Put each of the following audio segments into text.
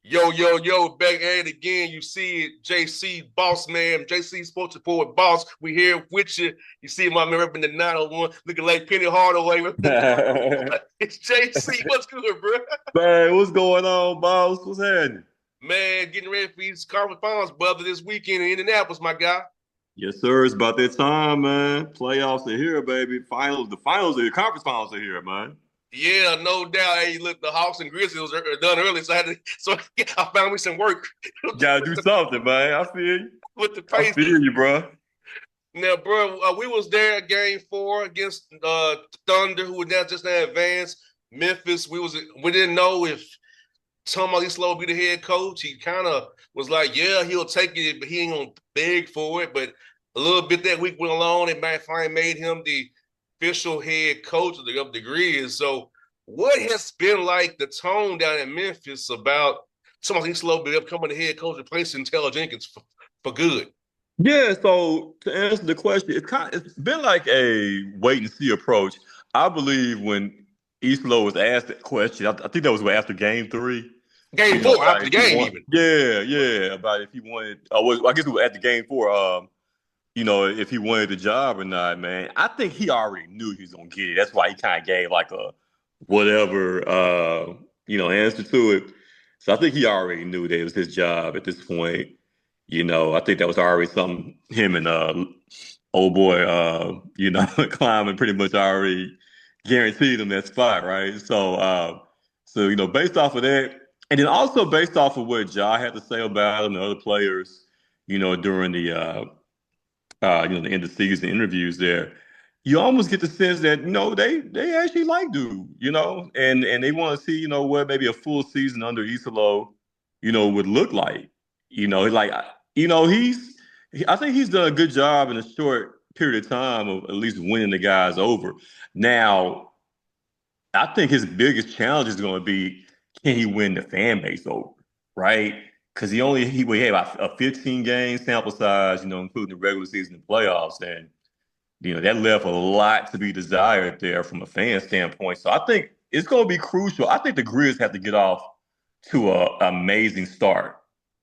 Yo, yo, yo, back at it again. You see it, JC, Bossman, JC Sports Report, Boss. We here with you. You see my man repping the 901, looking like Penny Hardaway. Man, It's JC. What's good, bro? what's going on, boss? What's happening? Man, getting ready for these conference finals, brother, this weekend in Indianapolis, my guy. Yes, sir. It's about that time, man. Playoffs are here, baby. The conference finals are here, man. Yeah, no doubt. Hey, look, the Hawks and Grizzlies are done early, so I found me some work Gotta do something, man. I feel you. with the I Pacers. feel you, bro. Now, bro, we was there at Game 4 against Thunder, who now just now advanced. Memphis, we didn't know if Tom Slow be the head coach. He kind of was like, yeah, he'll take it, but he ain't gonna beg for it. But a little bit that week went along, and finally made him the official head coach of the Grizz. So, what has been like the tone down in Memphis about Tom Slow becoming the head coach, replacing Taylor Jenkins for good? Yeah, so to answer the question, it's been like a wait and see approach. I believe when Eastlow was asked that question, I think that was after game 3. Game 4 About after the if he game, want, even. yeah, about if he wanted. I guess it was at the game 4. If he wanted the job or not, man. I think he already knew he was gonna get it. That's why he kind of gave like a whatever, answer to it. So I think he already knew that it was his job at this point. I think that was already something him and old boy, Kleiman pretty much already guaranteed him that spot, right? So based off of that, and then also based off of what Ja had to say about him and other players, during the end of season interviews there, you almost get the sense that they actually like dude, and they want to see what maybe a full season under Isolo, would look like. Like I think he's done a good job in a short period of time of at least winning the guys over. Now, I think his biggest challenge is going to be, can he win the fan base over, right? Because we had about a 15 game sample size, including the regular season and playoffs, and that left a lot to be desired there from a fan standpoint. So I think it's going to be crucial. I think the Grizz have to get off to a amazing start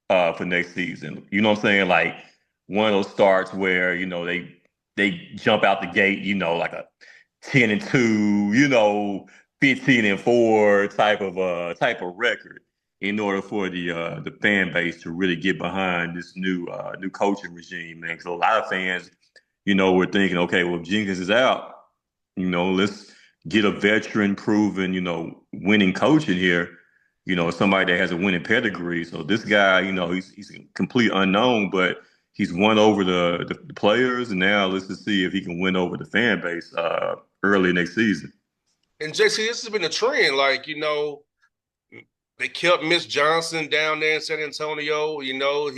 for next season. You know what I'm saying? Like one of those starts where they jump out the gate, like a 10-2, 15-4 type of record in order for the fan base to really get behind this new coaching regime, man. Because a lot of fans, we're thinking, okay, well, if Jenkins is out, let's get a veteran proven, winning coach in here, somebody that has a winning pedigree. So this guy, he's a complete unknown, but he's won over the players, and now let's just see if he can win over the fan base early next season. And JC, this has been a trend. Like, they kept Miss Johnson down there in San Antonio. He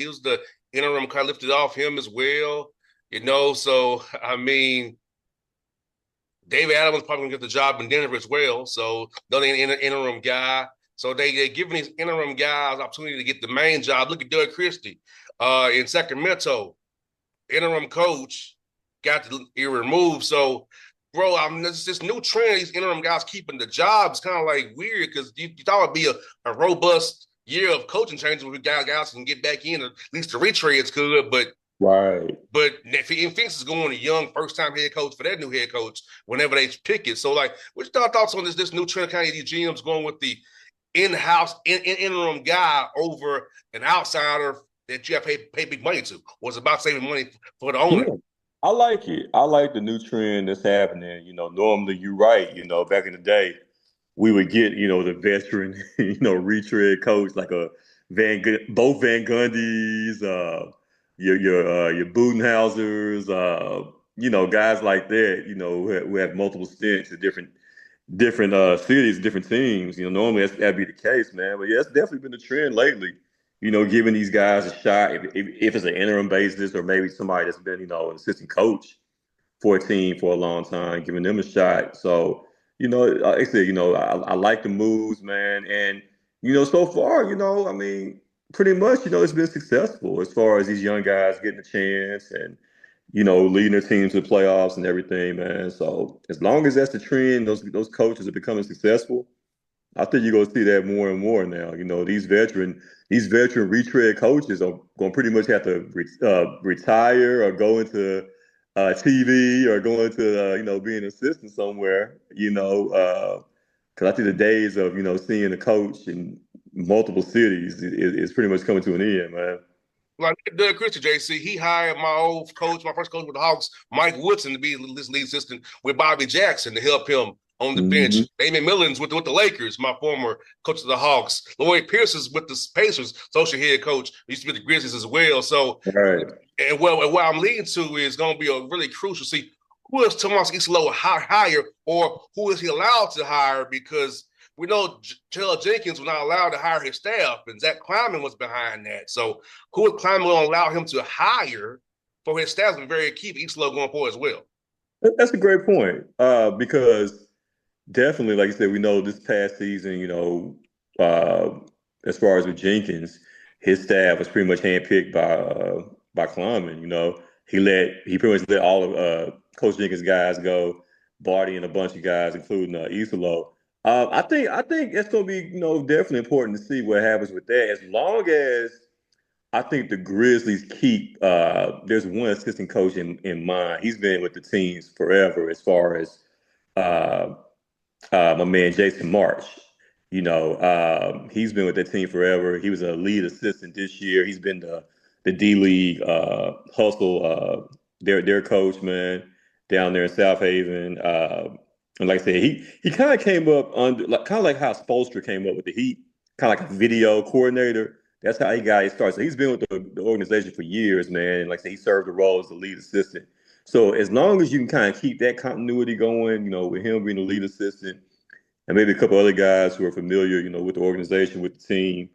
was the interim, kind of lifted off him as well. So I mean, David Adams probably gonna get the job in Denver as well. So they're an interim guy. So they're giving these interim guys opportunity to get the main job. Look at Doug Christie in Sacramento, interim coach, got removed. So, bro, this new trend. These interim guys keeping the jobs kind of like weird because you thought it'd be a robust year of coaching changes with guys can get back in. At least the retreads could, but Right. Phoenix is going a young first-time head coach for that new head coach whenever they pick it. So, like, what's your thoughts on this new trend? Kind of these GMs going with the in-house interim guy over an outsider that you have to pay big money to, or it's about saving money for the Yeah. owner. I like it. I like the new trend that's happening. Normally you're right. Back in the day, we would get, the veteran, retread coach like a both Van Gundys, your Budenhausers, guys like that, who have multiple stints at different cities, different teams. Normally that'd be the case, man. But yeah, it's definitely been a trend lately. Giving these guys a shot if it's an interim basis or maybe somebody that's been, an assistant coach for a team for a long time, giving them a shot. So, like I said, I like the moves, man. And, so far, I mean, pretty much, it's been successful as far as these young guys getting a chance and, leading their teams to the playoffs and everything, man. So as long as that's the trend, those coaches are becoming successful, I think you're gonna see that more and more now. These veteran retread coaches are gonna pretty much have to retire or go into TV or go into being an assistant somewhere. Because I think the days of seeing a coach in multiple cities is pretty much coming to an end, man. Like Doug Christie, JC, he hired my old coach, my first coach with the Hawks, Mike Woodson, to be this lead assistant with Bobby Jackson to help him on the bench. Hmm. Damon Millins with the Lakers, my former coach of the Hawks. Lloyd Pierce is with the Pacers, social head coach. He used to be with the Grizzlies as well. So, Right. and what I'm leading to is going to be a really crucial. See, who is Tomas Islo hire, or who is he allowed to hire? Because we know Taylor Jenkins was not allowed to hire his staff, and Zach Kleiman was behind that. So, who is Kleiman going to allow him to hire for his staff? Is very key for Islo going forward as well. That's a great point. Because definitely, like you said, we know this past season, as far as with Jenkins, his staff was pretty much handpicked by Kleiman. He pretty much let all of Coach Jenkins' guys go, Barty and a bunch of guys, including Isolo. I think it's going to be definitely important to see what happens with that. As long as I think the Grizzlies keep there's one assistant coach in mind. He's been with the teams forever as far as uh, my man Jason March. He's been with that team forever. He was a lead assistant this year. He's been the D League hustle their coach, man, down there in South Haven. And like I said, he kind of came up under kind of like how Spoelstra came up with the Heat, kind of like a video coordinator. That's how he got his start. So he's been with the organization for years, man. And like I said, he served the role as the lead assistant. So as long as you can kind of keep that continuity going, with him being the lead assistant and maybe a couple other guys who are familiar, with the organization, with the team,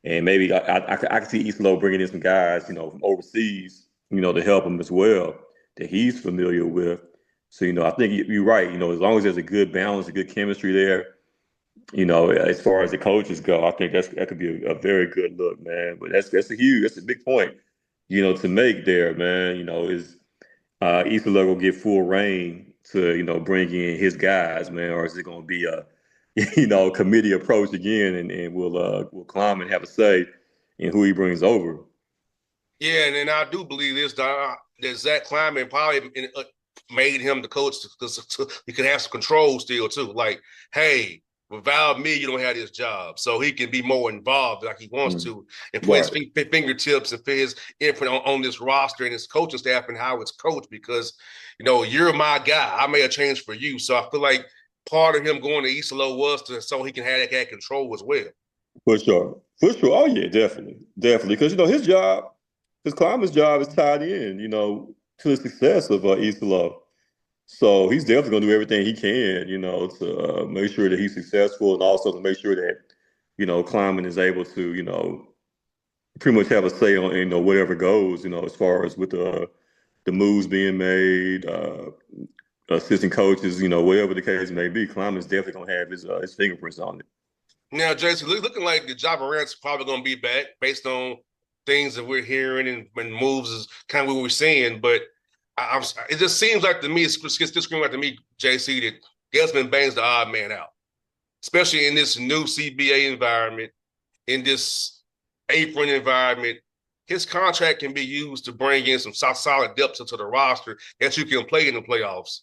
and maybe I can see East Low bringing in some guys, from overseas, to help him as well that he's familiar with. So I think you're right. As long as there's a good balance, a good chemistry there, as far as the coaches go, I think that could be a very good look, man. But that's a big point, to make there, man. Is Issa will get full reign to bring in his guys, man, or is it going to be a committee approach again, and we'll climb and have a say in who he brings over. Yeah, and then I do believe this that Zach Kleiman probably made him the coach because he could have some control still too. Like, hey, without me, you don't have this job, so he can be more involved like he wants Mm. to, and put his Right, fingertips and put his input on this roster and his coaching staff and how it's coached. Because you're my guy. I made a change for you, so I feel like part of him going to East Low was so he can have that control as well. for sure, for sure. Oh yeah, definitely, definitely, because his climbing's job is tied in, to the success of East Love. So he's definitely going to do everything he can, to make sure that he's successful, and also to make sure that climbing is able to, pretty much have a say on whatever goes, as far as with the moves being made, assistant coaches, whatever the case may be. Climbing's definitely going to have his fingerprints on it. Now, Jason, looking like the Ja Morant's probably going to be back based on things that we're hearing and moves is kind of what we're seeing. But it just seems like to me, it's just screaming like to me, JC, that Desmond Bane's the odd man out, especially in this new CBA environment, in this apron environment. His contract can be used to bring in some solid depth into the roster that you can play in the playoffs.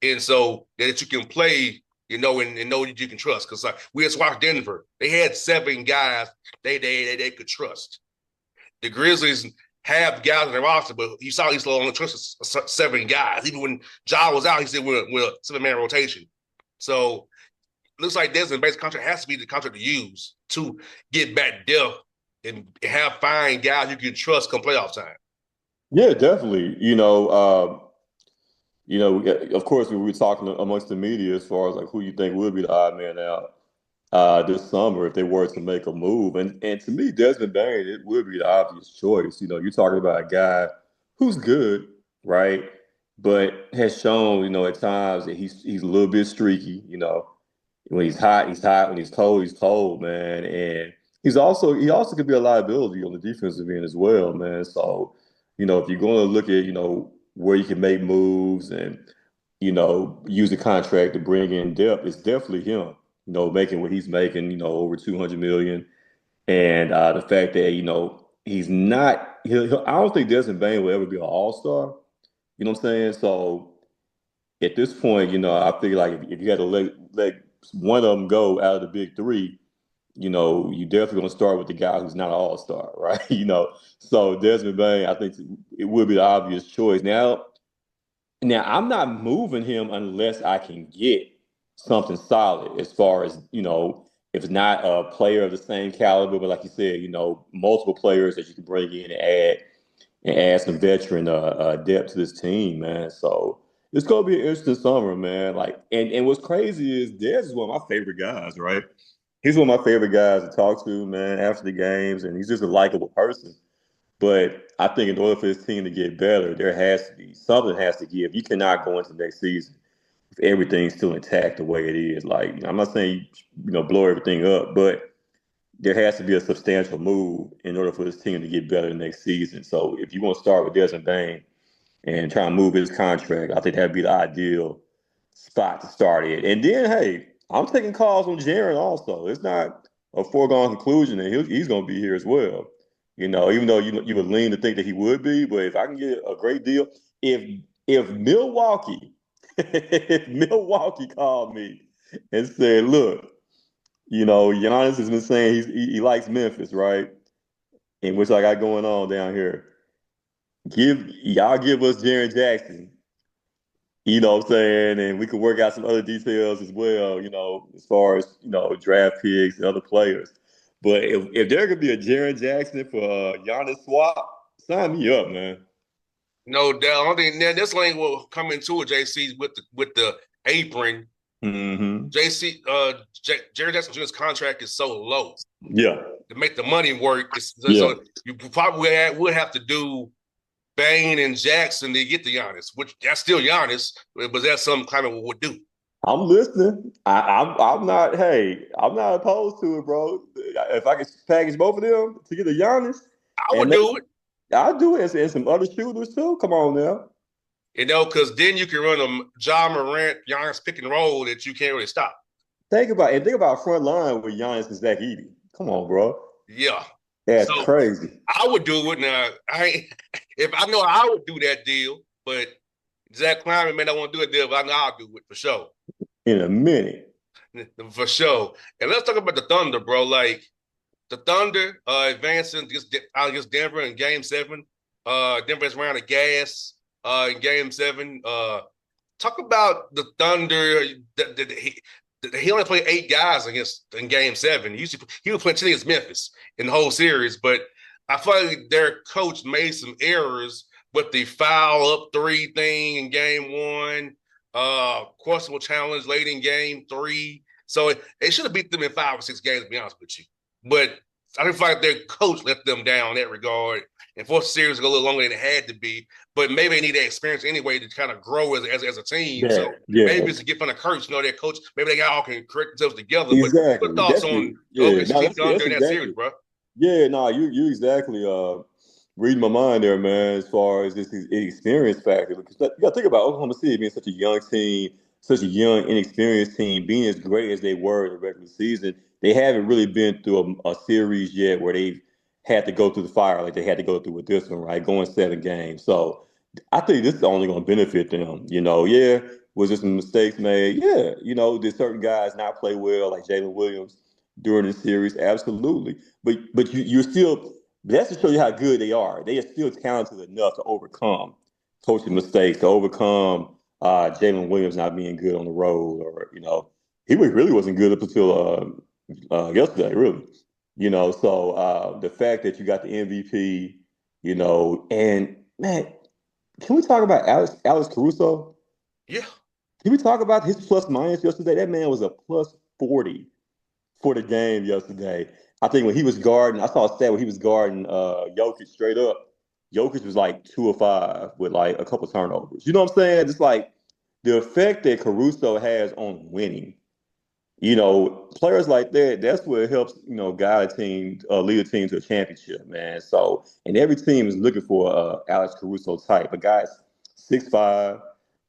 And so that you can play, and know that you can trust. Because like we just watched Denver, they had 7 guys they could trust. The Grizzlies have guys in their roster, but you saw he's only trust 7 guys. Even when Ja was out, he said we're a 7-man rotation. So looks like Desmond Bane's contract has to be the contract to use to get back depth and have fine guys you can trust come playoff time. Yeah, definitely. Of course, we were talking amongst the media as far as like who you think would be the odd man out this summer if they were to make a move. And to me, Desmond Bain, it would be the obvious choice. You're talking about a guy who's good, right? But has shown, at times that he's a little bit streaky. When he's hot, he's hot. When he's cold, man. And he also could be a liability on the defensive end as well, man. So, if you're going to look at, where you can make moves and, use the contract to bring in depth, it's definitely him. making what he's making, over 200 million. And the fact that, he's not, I don't think Desmond Bain will ever be an all-star. You know what I'm saying? So at this point, I feel like if you had to let one of them go out of the big three, you definitely going to start with the guy who's not an all-star, right? So Desmond Bain, I think it would be the obvious choice. Now I'm not moving him unless I can get something solid as far as, if it's not a player of the same caliber, but like you said, multiple players that you can bring in and add some veteran depth to this team, man. So it's gonna be an interesting summer, man. Like, and what's crazy is Dez is one of my favorite guys, right? He's one of my favorite guys to talk to, man, after the games, and he's just a likable person. But I think in order for this team to get better, there has to be something has to give. You cannot go into next season if everything's still intact the way it is. Like, I'm not saying blow everything up, but there has to be a substantial move in order for this team to get better next season. So if you want to start with Desmond Bain and try and move his contract, I think that'd be the ideal spot to start it. And then, hey, I'm taking calls on Jaron also. It's not a foregone conclusion that he's going to be here as well. Even though you would lean to think that he would be, but if I can get a great deal, if Milwaukee, if Milwaukee called me and said, look, Giannis has been saying he likes Memphis, right? And which I got going on down here. Give us Jaren Jackson, what I'm saying, and we can work out some other details as well, as far as, draft picks and other players. But if there could be a Jaren Jackson for Giannis swap, sign me up, man. No doubt. I don't think now this lane will come into it, JC, with the apron. Mm-hmm. JC, Jerry Jackson Jr.'s contract is so low. Yeah. To make the money work, Yeah. so you probably would have to do Bain and Jackson to get to Giannis, which that's still Giannis, but that's something Climate would do. I'm listening. I'm not. Hey, I'm not opposed to it, bro. If I could package both of them to get a Giannis, I would do it. I'll do it, and some other shooters too. Come on now. Because then you can run a John Morant, Giannis pick and roll that you can't really stop. Think about front line with Giannis and Zach Edey. Come on, bro. Yeah, that's crazy. I would do it now. If I know I would do that deal, but Zach Kleiman may not want to do a deal, but I know I'll do it for sure. In a minute. For sure. And let's talk about the Thunder, bro. Like the Thunder advancing against Denver in Game 7. Denver's ran out of gas in Game 7. Talk about the Thunder. He only played 8 guys in Game 7. He was playing 10 against Memphis in the whole series, but I feel like their coach made some errors with the foul up 3 thing in Game 1. Questionable challenge late in Game 3. So they should have beat them in 5 or 6 games, to be honest with you. But I feel like their coach let them down in that regard and forced the series to go a little longer than it had to be. But maybe they need that experience anyway to kind of grow as a team. Yeah, so maybe it's a gift from the coach, their coach. Maybe they all can correct themselves together. Exactly. But what thoughts on OKC done during that series, bro? Yeah, no, you exactly reading my mind there, man, as far as this experience factor. Because you got to think about Oklahoma City being such a young team, such a young, inexperienced team, being as great as they were in the regular season. They haven't really been through a series yet where they've had to go through the fire like they had to go through with this one, right? Going 7 games. So I think this is only going to benefit them. Yeah, was there some mistakes made? Yeah, did certain guys not play well, like Jalen Williams during the series? Absolutely. But you're still. That's to show you how good they are. They are still talented enough to overcome coaching mistakes, to overcome Jalen Williams not being good on the road, or he really wasn't good up until yesterday, really. So the fact that you got the MVP, and man, can we talk about Alex Caruso? Yeah. Can we talk about his plus minus yesterday? That man was a plus 40 for the game yesterday. I think when he was guarding, I saw a stat when he was guarding Jokic straight up. Jokic was like 2 or 5 with like a couple turnovers. You know what I'm saying? It's like the effect that Caruso has on winning. Players like that, that's what helps, guide a team, lead a team to a championship, man. So, and every team is looking for Alex Caruso type. A guy's 6'5",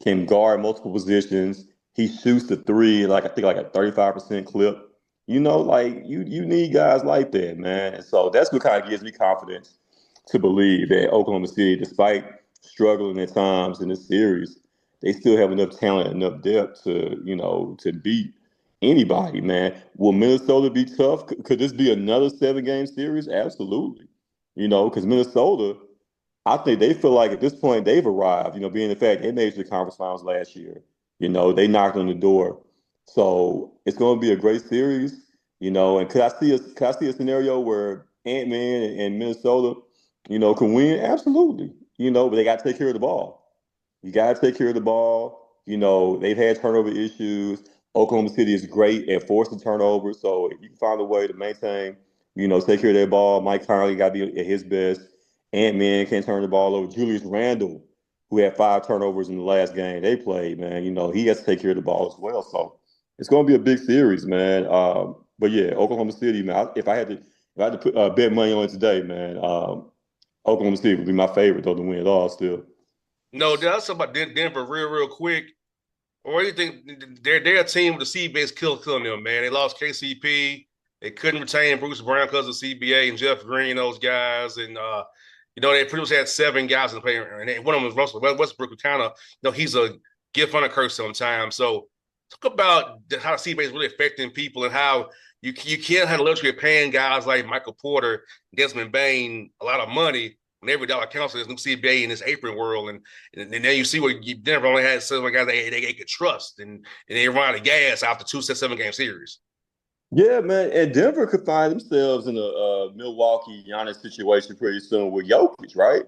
can guard multiple positions, He shoots the three like I think like a 35% clip. Like you need guys like that, man. And so that's what kind of gives me confidence to believe that Oklahoma City, despite struggling at times in this series, they still have enough talent, enough depth to beat anybody, man. Will Minnesota be tough? Could this be another 7 game series? Absolutely. Because Minnesota, I think they feel like at this point they've arrived, being the fact they made it to the conference finals last year. They knocked on the door. So it's going to be a great series, and could I see a scenario where Ant-Man and Minnesota, can win? Absolutely. But they got to take care of the ball. You got to take care of the ball. They've had turnover issues. Oklahoma City is great at forcing turnovers. So if you can find a way to maintain, take care of their ball, Mike Conley got to be at his best. Ant-Man can't turn the ball over. Julius Randle, who had 5 turnovers in the last game they played, man, he has to take care of the ball as well. So it's going to be a big series, man. But yeah, Oklahoma City, man. If I had to put bet money on it today, man, Oklahoma City would be my favorite though to win it all still. No, that's about Denver real quick. Or do you think they're a team with the CBA's killing them, man? They lost KCP. They couldn't retain Bruce Brown because of CBA and Jeff Green, those guys. And they pretty much had 7 guys in the play, and one of them was Russell Westbrook, who kind of, he's a gift on a curse sometimes. So talk about how the CBA is really affecting people and how you can't have the luxury of paying guys like Michael Porter, Desmond Bain a lot of money when every dollar counts in this new CBA in this apron world. And then you see what Denver only had 7 guys they could trust, and they run out of gas after 7 game series. Yeah, man, and Denver could find themselves in a Milwaukee Giannis situation pretty soon with Jokic, right?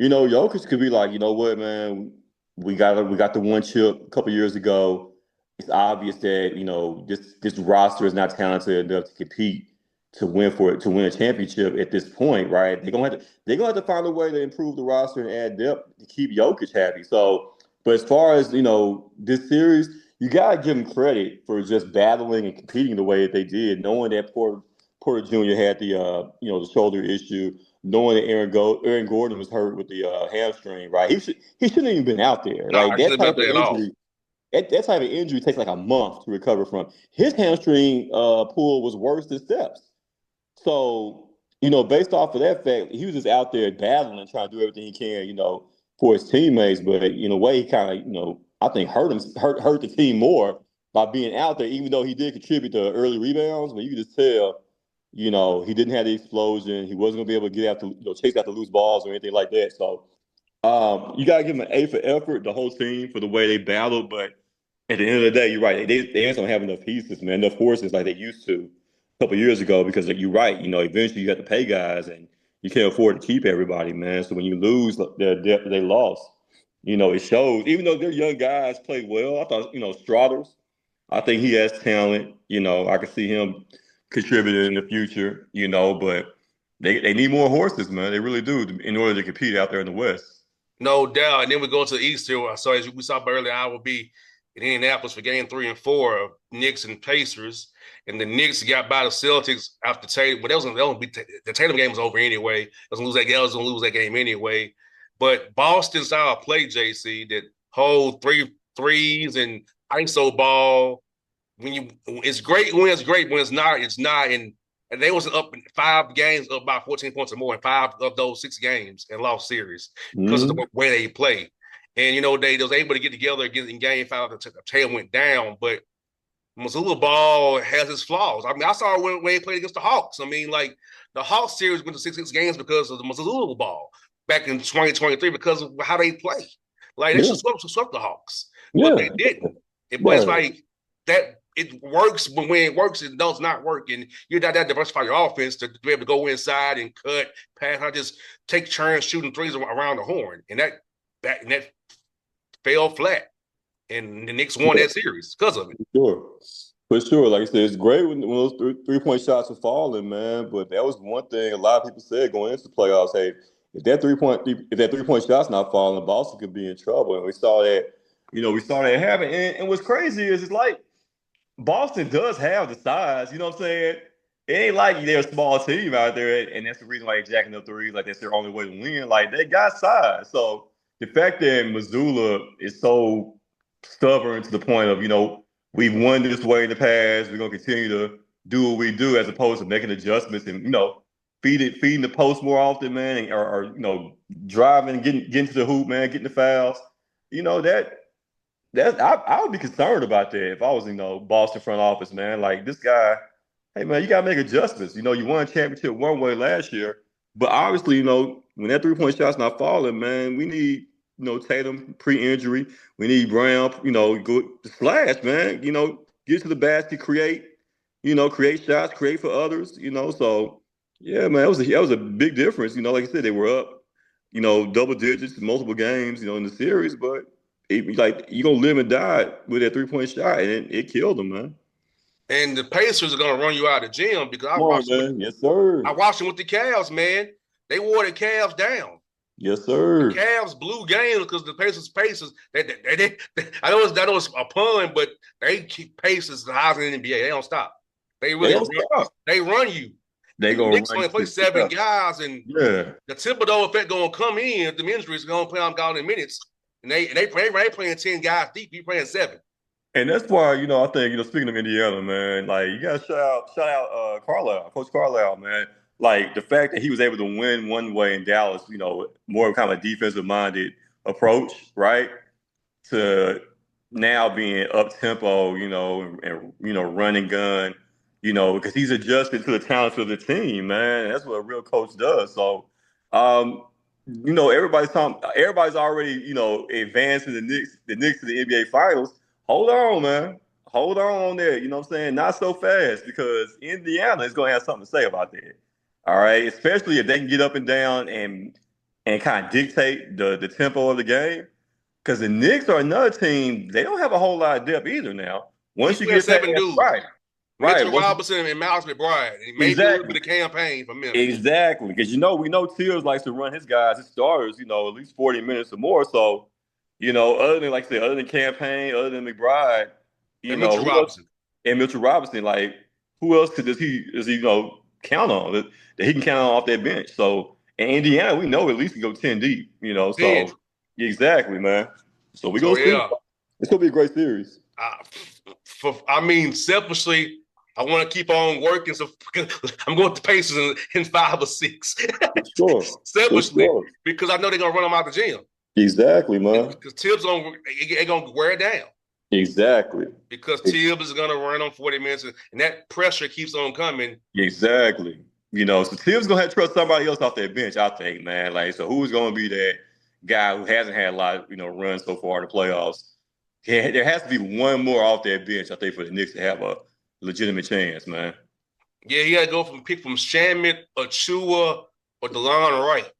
Jokic could be like, you know what, man, we got the one chip a couple years ago. It's obvious that this roster is not talented enough to compete to win a championship at this point, right? They're gonna have to find a way to improve the roster and add depth to keep Jokic happy. So, but as far as this series you gotta give them credit for just battling and competing the way that they did, knowing that Porter Jr. had the shoulder issue, knowing that Aaron Gordon was hurt with the hamstring, right? He shouldn't have even been out there. No, Like I shouldn't have been at all. that type of injury takes like a month to recover from. His hamstring pull was worse than Steps. So, based off of that fact, he was just out there battling, trying to do everything he can, for his teammates. But in a way, he kind of, I think hurt the team more by being out there, even though he did contribute to early rebounds. But you could just tell, he didn't have the explosion. He wasn't gonna be able to get after, chase after loose balls or anything like that. So, you gotta give him an A for effort, the whole team for the way they battled. But at the end of the day, you're right. They just don't have enough pieces, man, enough horses like they used to a couple years ago. Because you're right. Eventually you have to pay guys, and you can't afford to keep everybody, man. So when you lose the depth they lost, it shows. Even though their young guys played well, I thought Strathers. I think he has talent. I can see him contributing in the future. But they need more horses, man. They really do in order to compete out there in the West. No doubt. And then we go to the East here. So as we saw earlier, I will be in Indianapolis for game 3 and 4 of Knicks and Pacers. And the Knicks got by the Celtics after Tatum. But the Tatum game was over anyway. They was gonna lose that game anyway. But Boston style play, JC, that hold three threes and ISO ball. It's great when it's great, when it's not, it's not. And they was up in 5 games, up by 14 points or more in 5 of those 6 games and lost series because of the Mm-hmm. way they play. And they was able to get together again in game 5. The tail went down, but Missoula ball has its flaws. I mean, I saw when he played against the Hawks. I mean, like the Hawks series went to 6 games because of the Missoula ball back in 2023 because of how they play. Like they Yeah, should swept the Hawks, but they yeah, didn't. But it's right. like that. It works, but when it works, it does not work. And you're not that diversify your offense to be able to go inside and cut, pass, not just take turns shooting threes around the horn. And that fell flat. And the Knicks won Yeah, that series because of it. sure. For sure. Like I said, it's great when those three-point shots are falling, man. But that was one thing a lot of people said going into the playoffs. Hey, if that 3-point shot's not falling, Boston could be in trouble. And we saw that happen. And what's crazy is it's like Boston does have the size. You know what I'm saying? It ain't like they're a small team out there, and that's the reason why they're jacking up threes. Like that's their only way to win. Like they got size. So the fact that Missoula is so stubborn to the point of, we've won this way in the past. We're gonna continue to do what we do, as opposed to making adjustments and feeding the post more often, man, or driving, getting to the hoop, man, getting the fouls. You know that I would be concerned about that if I was Boston front office, man. Like, this guy, hey man, you gotta make adjustments. You won a championship one way last year, but obviously, when that 3-point shot's not falling, man, we need Tatum pre-injury. We need Brown, go slash, man. Get to the basket, create shots, create for others. So yeah, man, that was a big difference. Like I said, they were up, double digits, multiple games, in the series, but like, you gonna live and die with that 3-point shot, and it killed them, man. And the Pacers are gonna run you out of the gym because Come on, man. Yes, sir. I watched them with the Cavs, man. They wore the Cavs down. Yes, The sir. Cavs blew games because the Pacers. I know it's a pun, but they keep Pacers the highest in the NBA. They don't stop. They They really don't stop. they run you. They And the gonna Knicks run only play you. 7 guys, and Yeah. the Thibodeau effect gonna come in. If the injuries gonna play on God in minutes, and they playing 10 guys deep. You playing 7. And that's why, I think, speaking of Indiana, man, like, you gotta shout out Carlisle, Coach Carlisle, man. Like, the fact that he was able to win one way in Dallas, more kind of a defensive minded approach, right? To now being up tempo, and running gun, because he's adjusted to the talents of the team, man. That's what a real coach does. So, everybody's already, advancing the Knicks to the NBA Finals. Hold on, man. Hold on there. You know what I'm saying? Not so fast, because Indiana is going to have something to say about that. All right, especially if they can get up and down and kind of dictate the tempo of the game. Because the Knicks are another team, they don't have a whole lot of depth either now. He's Once you playing get past, 7 dudes. right, right. Mitchell Robinson and Miles McBride. And maybe a little Exactly. bit of campaign for Memphis. Exactly. Because we know Tibbs likes to run his guys, his starters, at least 40 minutes or more. So, other than, like I said, other than campaign, other than McBride, And Mitchell who else? Robinson. And Mitchell Robinson, like, who else does he count on that he can count on off that bench? So, in Indiana, we know at least can go 10 deep, so 10. exactly, man. So we So gonna see. yeah. It's gonna be a great series. Selfishly, I want to keep on working. So I'm going to Pacers in 5 or 6. Sure. Selfishly, Sure. because I know they're gonna run them out the gym. Exactly, man. Because Tibbs they're gonna wear it down. Exactly. Because Tibbs is gonna run on 40 minutes, and that pressure keeps on coming. Exactly. So Tibbs gonna have to trust somebody else off that bench, I think, man. Like, so who's gonna be that guy who hasn't had a lot of, runs so far in the playoffs? There has to be one more off that bench, I think, for the Knicks to have a legitimate chance, man. Yeah, he got to go from Shamet, Achua, or DeLon Wright.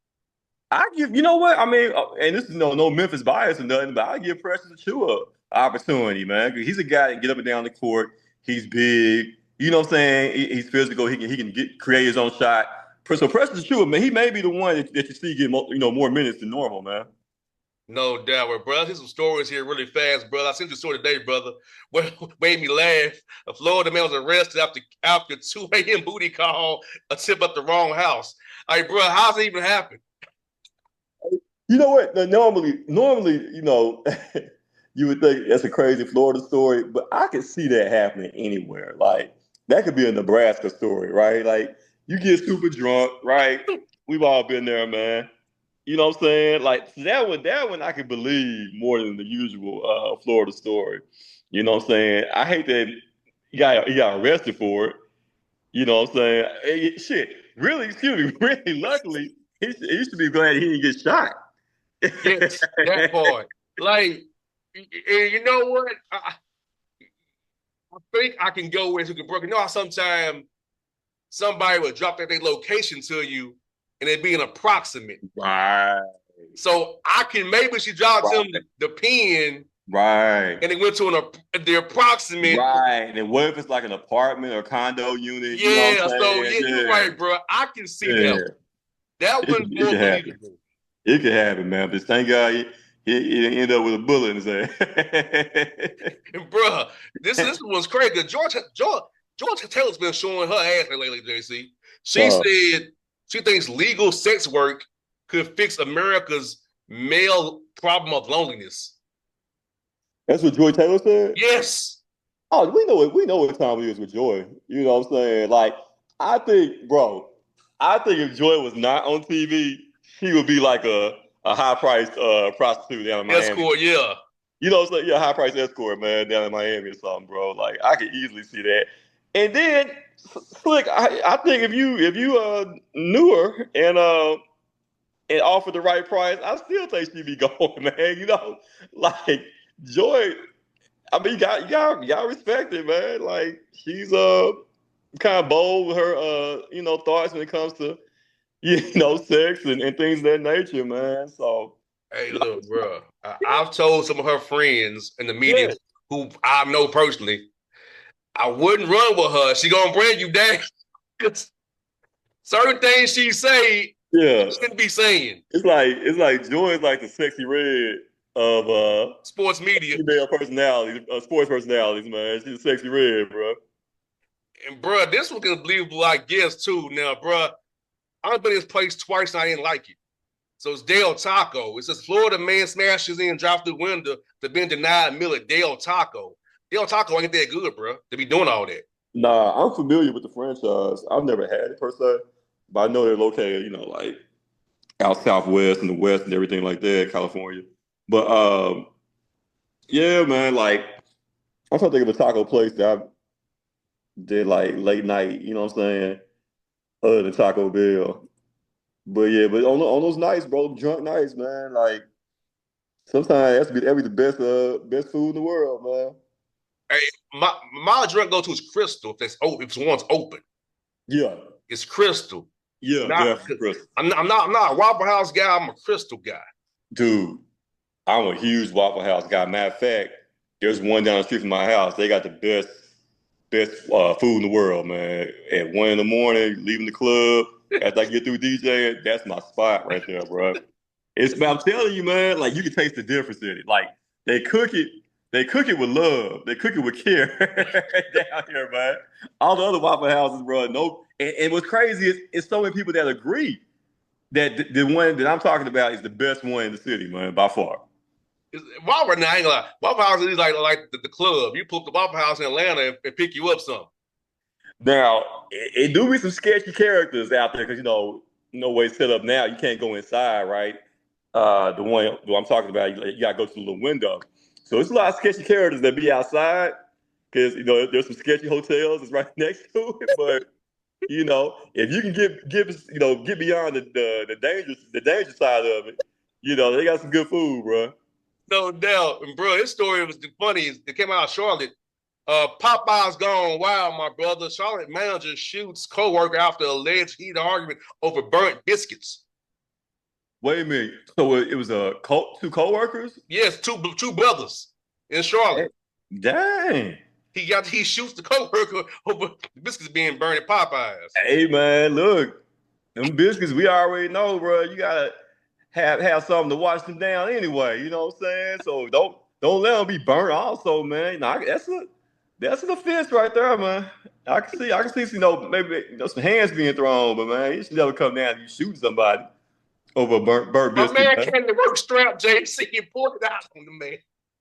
I give, you know what? I mean, and this is no Memphis bias or nothing, but I give Precious Achua opportunity, man. He's a guy that can get up and down the court. He's big. You know what I'm saying? He's physical. He can create his own shot. So Precious Achua, man, he may be the one that you see get more minutes than normal, man. No doubt, well, brother. Here's some stories here really fast, brother. I sent you a story today, brother. What made me laugh? A Florida man was arrested after 2 a.m. booty call, a tip at the wrong house. All right, bro, how's it even happen? You know what? Normally, you would think that's a crazy Florida story, but I could see that happening anywhere. Like, that could be a Nebraska story, right? Like, you get super drunk, right? We've all been there, man. You know what I'm saying? Like, that one I could believe more than the usual Florida story. You know what I'm saying? I hate that he got arrested for it. You know what I'm saying? Shit, really, excuse me, really, luckily, he should be glad he didn't get shot. Yes, that part. Like, and you know what? I think I can go with who can broke. You know how sometimes somebody will drop their location to you and it be an approximate. Right. So I can maybe she dropped him the pin. Right. And it went to the approximate. Right. And what if it's like an apartment or condo unit? Yeah, you know what I'm so saying? you're right, bro. I can see that. That one's more believable. It could happen, man. But thank God he ended up with a bullet in his head. And bro, this one's crazy. Georgia Taylor's been showing her ass lately, JC. She said she thinks legal sex work could fix America's male problem of loneliness. That's what Joy Taylor said. Yes. Oh, we know what time it is with Joy. You know what I'm saying? Like, I think, bro, I think if Joy was not on TV, she would be like a high priced prostitute down in Miami. Escort, yeah. You know what I'm saying? Yeah, high priced escort, man, down in Miami or something, bro. Like, I could easily see that. And then, Slick, I think if you knew her and offered the right price, I still think she'd be going, man. You know, like Joy. I mean, you got respect it, man. Like she's kind of bold with her thoughts when it comes to sex and things of that nature, man. So Hey, yeah, look, bro. I've told some of her friends in the media yeah, who I know personally, I wouldn't run with her. She gonna bring you down. Certain things she say, yeah. she shouldn't be saying. It's like Joy is like the sexy red of Sports media. female personalities, sports personalities, man. She's a sexy red, bro. And bro, this was unbelievable, I guess, too. Now, bro, I've been in this place twice and I didn't like it. So it's Del Taco. It says Florida man smashes in and drops through window to being denied a meal at Del Taco. Del Taco ain't that good, bro, to be doing all that. Nah, I'm familiar with the franchise. I've never had it per se, but I know they're located, like out southwest and the west and everything like that, California. But yeah, man, like I'm trying to think of a taco place that I did like late night, you know what I'm saying? Other than Taco Bell. But yeah, but on those nights, bro, drunk nights, man, like sometimes that's be that be the best food in the world, man. Hey, my drink go to is Crystal. If one's open, Yeah, it's Crystal. yeah, Not definitely, Chris. I'm not a Waffle House guy. I'm a Crystal guy. Dude, I'm a huge Waffle House guy. Matter of fact, there's one down the street from my house. They got the best food in the world, man. At 1 in the morning, leaving the club, after I get through DJing, that's my spot right there, bro. I'm telling you, man, like you can taste the difference in it. Like they cook it, they cook it with love, they cook it with care down here, man. All the other Waffle Houses, bro, no. And what's crazy is it's so many people that agree that the one that I'm talking about is the best one in the city, man, by far. Waffle now, I ain't gonna lie. Waffle House is like the club. You pull up the Waffle House in Atlanta and pick you up some. Now, it do be some sketchy characters out there because no way it's set up now. You can't go inside, right? The one who I'm talking about, you gotta go to the little window. So it's a lot of sketchy characters that be outside because there's some sketchy hotels that's right next to it. But if you can get beyond the dangerous side of it, they got some good food, bro. No doubt. And bro, his story was funny. It came out of Charlotte. Popeye's gone wild, my brother. Charlotte manager shoots co-worker after alleged heated argument over burnt biscuits. Wait a minute. So it was two coworkers? Yes, two brothers in Charlotte. Dang. He shoots the co-worker over the biscuits being burned at Popeyes. Hey man, look, them biscuits we already know, bro. You gotta have something to wash them down anyway. You know what I'm saying? So don't let them be burnt. Also, man, that's an offense right there, man. I can see, maybe some hands being thrown, but man, you should never come down and you shooting somebody over a burnt My biscuit, man man. came to work strapped JC and pulled it out on the man.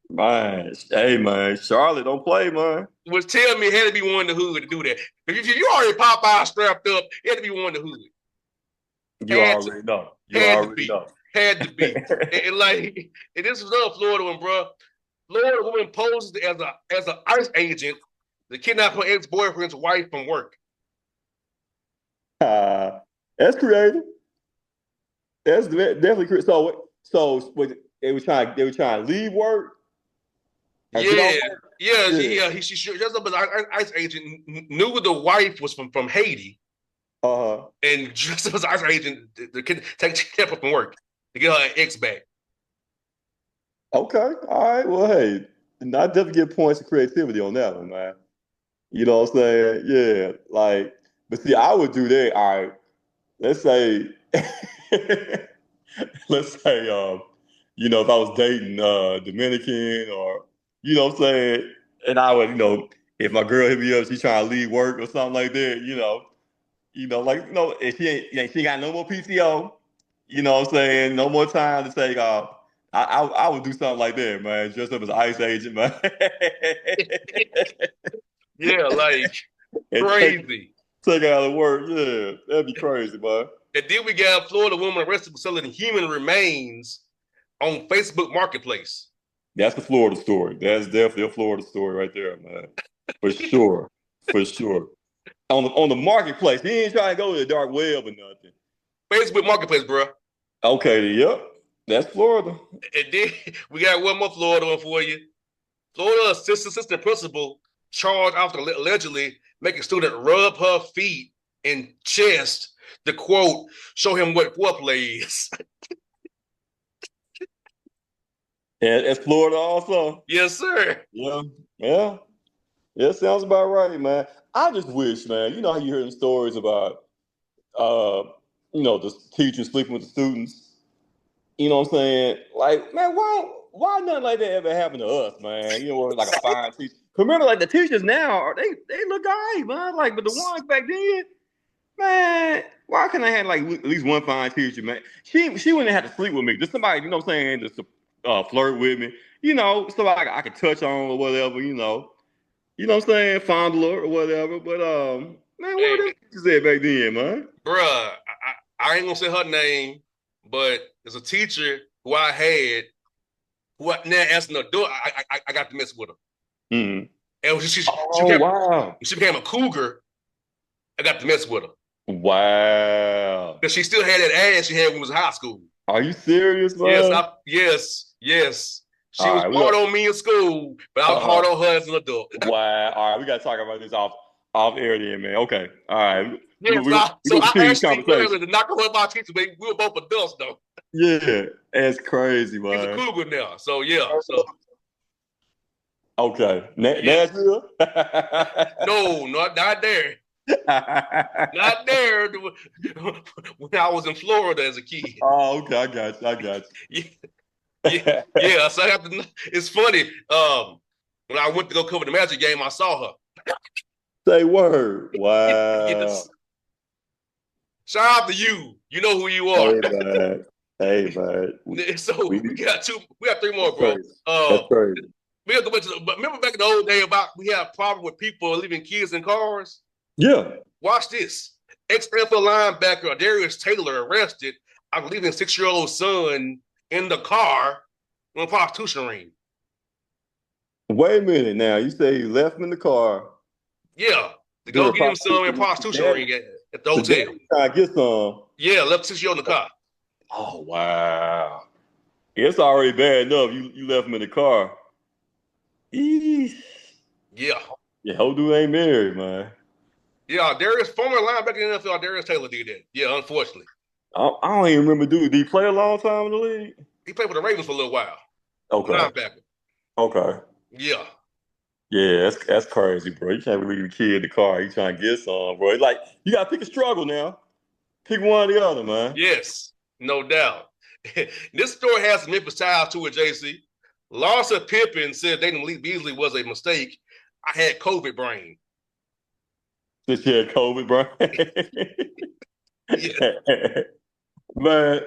Man, hey man, Charlotte don't play, man. Was telling me it had to be one in the hood to do that. If you already Popeye strapped up, it had to be one in the hood. You Had to, already know. You had to already be, know. had to be. And this was another Florida one, bro. Florida woman poses as an ICE agent to kidnap her ex-boyfriend's wife from work. That's creative. That's definitely creative. So they were trying to leave work or get Yeah, off work. She dressed up as an ICE agent, knew the wife was from Haiti, Uh-huh. and dressed up as an ICE agent to take her from work to get her ex back. Okay. All right. Well, hey, I definitely get points of creativity on that one, man. You know what I'm saying? Yeah. Like, but see, I would do that. All right. Let's say, let's say, if I was dating Dominican or, you know what I'm saying, and I would, if my girl hit me up, she trying to leave work or something like that, if she ain't got no more PTO, you know what I'm saying, no more time to take off. I would do something like that, man. Dress up as an ICE agent, man. Yeah, like And crazy. take out of work. Yeah, that'd be crazy, man. And then we got a Florida woman arrested for selling human remains on Facebook Marketplace. That's the Florida story. That's definitely a Florida story right there, man. For sure. For sure. On the marketplace, he ain't trying to go to the dark web or nothing. Facebook Marketplace, bro. Okay, yep. That's Florida. And then we got one more Florida one for you. Florida assistant principal charged after allegedly making student rub her feet and chest to quote, show him what foreplay is. And it's Florida also. Yes, sir. Yeah. Yeah. Yeah, sounds about right, man. I just wish, man, you know how you hear them stories about uh, the teachers sleeping with the students. You know what I'm saying? Like, man, why nothing like that ever happened to us, man? You know, like a fine teacher. Remember, like the teachers now, they look alright, man. Like, but the ones back then, man, why can't I have like at least one fine teacher, man? She wouldn't have to sleep with me. Just somebody, you know what I'm saying, just flirt with me. You know, somebody I could touch on or whatever, you know. You know what I'm saying? Fondle her or whatever. But man, what were Hey, them teachers at back then, man? bruh, I ain't gonna say her name, but there's a teacher who I had who I, now answering the door. I got to mess with her. Mm-hmm. And Oh wow. she became a cougar. I got to mess with her. Wow. Because she still had that ass she had when we was in high school. Are you serious, man? Yes. She All was right, hard on me in school, but I was hard on her as an adult. wow. All right, we gotta talk about this off air then, man. Okay. All right. Yeah, We so gonna I continue this actually went over conversation. to knock her up my teacher, but we were both adults though. Yeah, that's crazy, She's a man. cougar now. So yeah. So Okay. yes. Nashville? No, not there. Not there when I was in Florida as a kid. Oh, okay. I got Yeah, you. yeah. So I have to, it's funny. When I went to go cover the Magic game, I saw her. Say word. Wow. Yes. Shout out to you. You know who you are. Hey man. Hey man. So We, we got three more, that's bro. crazy. That's crazy. We have to go back to but remember back in the old day about we had a problem with people leaving kids in cars. Yeah. Watch this. Ex-NFL linebacker Darius Taylor arrested after leaving 6-year-old son in the car on a prostitution ring. Wait a minute now. You say you left him in the car. Yeah, to go During get him some in a prostitution ring at the hotel. trying to get some. Yeah, left 6-year-old in the car. Oh wow. It's already bad enough. You left him in the car. Eesh. Yeah. Your whole dude ain't married, man. Yeah, Darius, former linebacker in the NFL, Darius Taylor did that. Yeah, unfortunately. I don't even remember, dude. Did he play a long time in the league? He played for the Ravens for a little while. Okay. Linebacker. Okay. Yeah. Yeah, that's crazy, bro. You can't leave your kid in the car. You trying to get some, bro. It's like you gotta pick a struggle now. Pick one or the other, man. Yes, no doubt. This story has some Memphis ties to it, JC. Larsa Pippen said dating Malik Beasley was a mistake. I had COVID brain. This year, COVID, bro. Yeah. Man,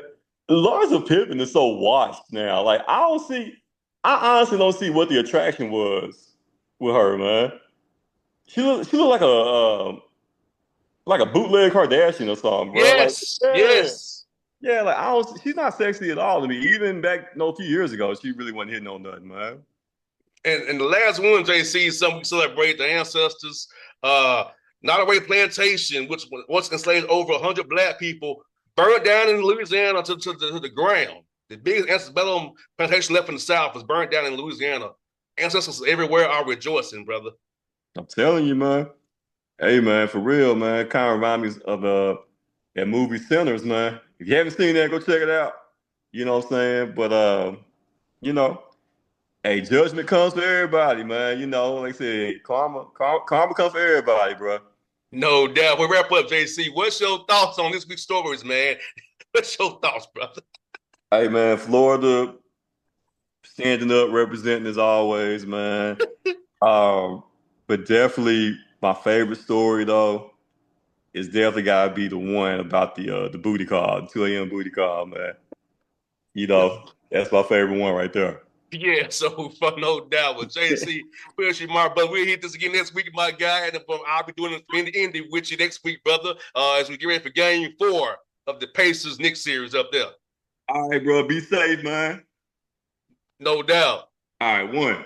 Larsa Pippen is so washed now. Like I honestly don't see what the attraction was with her, man. She looked like a bootleg Kardashian or something, bro. Like, Yes. yeah, Yes. yeah. Like I don't. She's not sexy at all to me. Even back a few years ago, she really wasn't hitting on nothing, man. And the last one, JC, some celebrate the ancestors. Nottoway Plantation, which once enslaved over 100 black people, burned down in Louisiana to the ground. The biggest antebellum plantation left in the South was burned down in Louisiana. Ancestors everywhere are rejoicing, brother. I'm telling you, man. Hey, man, for real, man. Kind of reminds me of that movie Sinners, man. If you haven't seen that, go check it out. You know what I'm saying? But you know, hey, judgment comes for everybody, man. You know, like I said, karma comes for everybody, bro. No doubt. We'll wrap up, JC. What's your thoughts on this week's stories, man? What's your thoughts, brother? Hey, man, Florida standing up, representing as always, man. But definitely my favorite story though is definitely gotta be the one about the booty call, the 2 a.m. booty call, man. You know, that's my favorite one right there. Yeah, so for no doubt with JC, appreciate my brother. We'll hit this again next week, my guy. And I'll be doing this in the Indy with you next week, brother. As we get ready for game 4 of the Pacers Knicks series up there. All right, bro. Be safe, man. No doubt. All right, one.